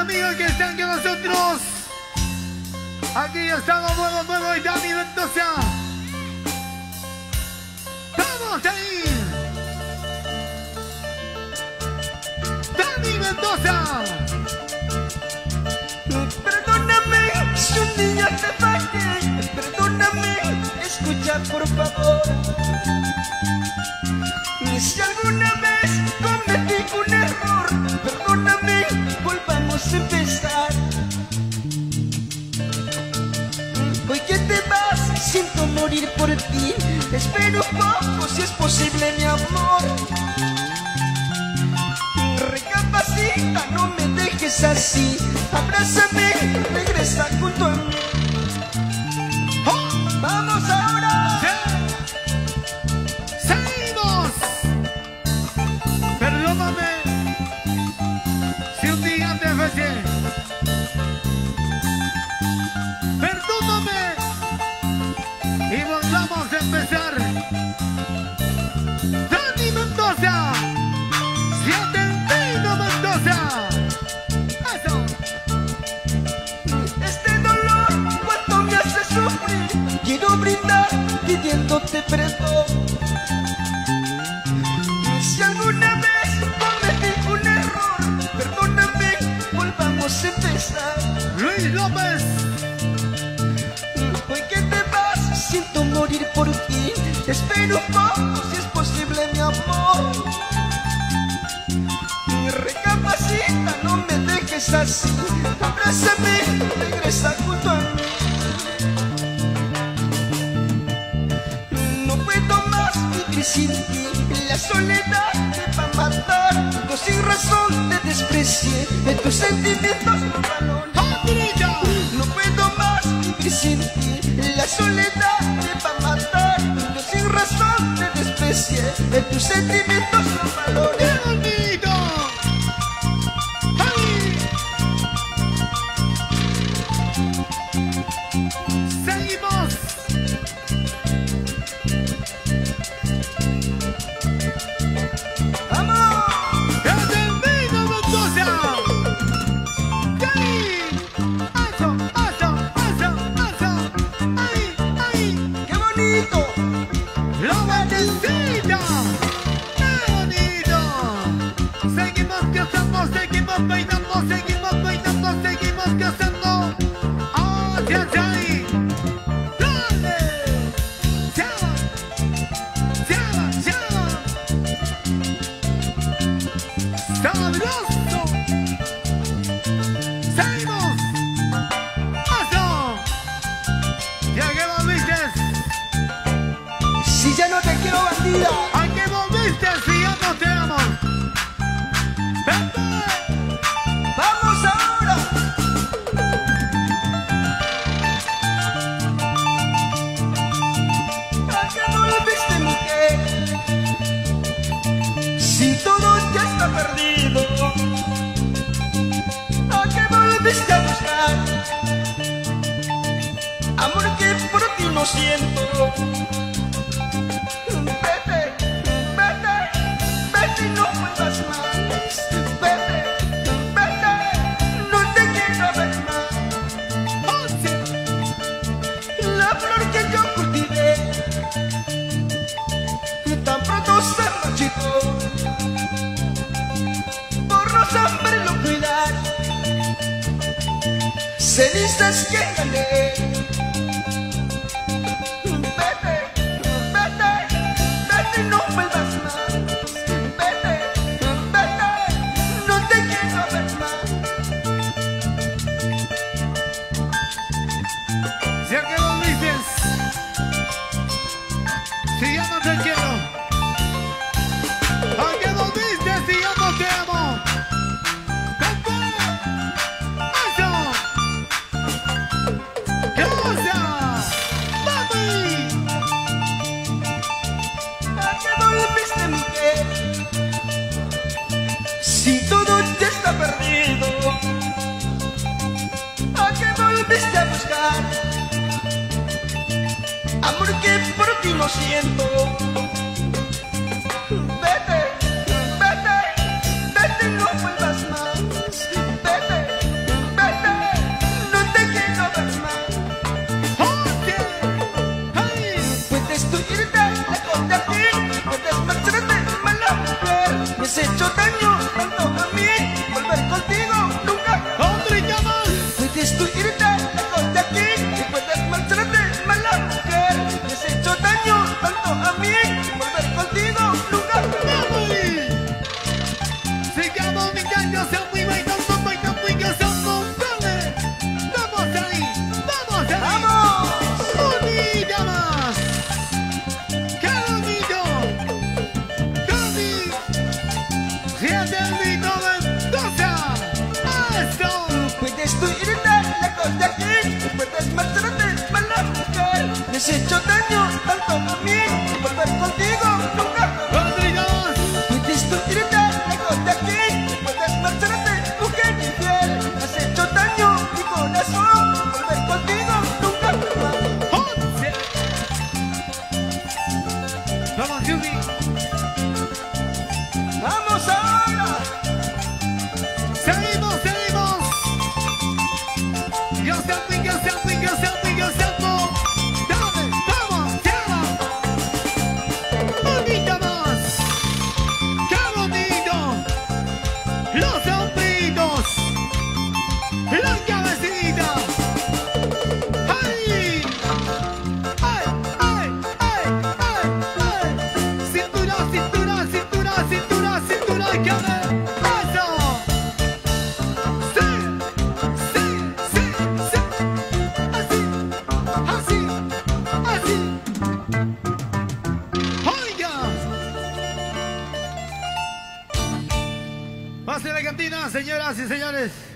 amigos que están con nosotros. Aquí estamos nuevo y Dani Mendoza. ¡Vamos ahí! ¡Dani Mendoza! Perdóname si un día te fallé, perdóname, escucha por favor. Si alguna vez cometí un error, perdóname, volvamos a empezar. Hoy que te vas, siento morir por ti, espero un poco si es posible mi amor. Recapacita, no me dejes así, abrázame, regresa junto a mí. ¡Oh! ¡Vamos ahora! ¡Seguimos! Perdóname si un día te fallé. Perdóname y volvamos a empezar. Dani Mendoza. ¡Siente el vino, Mendoza! ¡Eso! Este dolor, cuánto me hace sufrir, quiero brindar pidiéndote perdón. Si alguna vez cometí un error, perdóname, volvamos a empezar. Luis López. Hoy que te vas, siento morir por ti, espero un poco si es posible mi amor. Recapacita, no me dejes así, abrázame, regresa junto a mí. No puedo más vivir sin ti, la soledad me va a matar. Yo sin razón te desprecié, en tus sentimientos no valoro. No puedo más vivir sin ti, la soledad me va a matar. Yo sin razón te desprecié, en tus sentimientos no valoro. Seguimos. ¡Vamos! ¡Siente el vino, Mendoza! ¡Ahí! ¡Eso! ¡Ahí! ¡Qué bonito! ¡La batecita! ¡Qué bonito! Seguimos cazando, seguimos bailando, seguimos cazando. ¡Hacia ahí! ¡Dale! ¡Chava! ¡Sabroso! ¡Seguimos! ¡Eso! ¡Ya que volviste! Si ya no te quiero, bandida. ¿A qué volviste si ya no te amo? ¡Vente! ¡Vamos ahora! ¿A qué volviste, mujer? Si todo ya está perdido, ¿a qué volviste a buscar? Amor que por ti no siento. Vete y no vuelvas más. Vete, no te quiero ver más. La flor que yo cultivé tan pronto se marchitó. Por no saberlo cuidar, cenizas que gané. Vete y no vuelvas más. Vete, no te quiero ver más. ¿Ya que volviste? Si ya no te quiero. ¿A qué volviste si ya no te amo? ¡Vente! ¡Eso! ¡Gracias! ¡Papi! ¿A qué volviste, mujer? Si todo ya está perdido, ¿a qué volviste a buscar? Amor que por ti no siento. Vete, no vuelvas más. Vete, Me has hecho daño tanto a mí, volver contigo nunca jamás. Puedes tú irte lejos de aquí, puedes marcharte, mujer infiel. Me has hecho daño mi corazón, volver contigo nunca jamás. Vamos, Yubi. Vamos ahora. Seguimos, seguimos. Yo salgo, yo salgo, yo salgo, yo salgo. Pase la cantina, señoras y señores.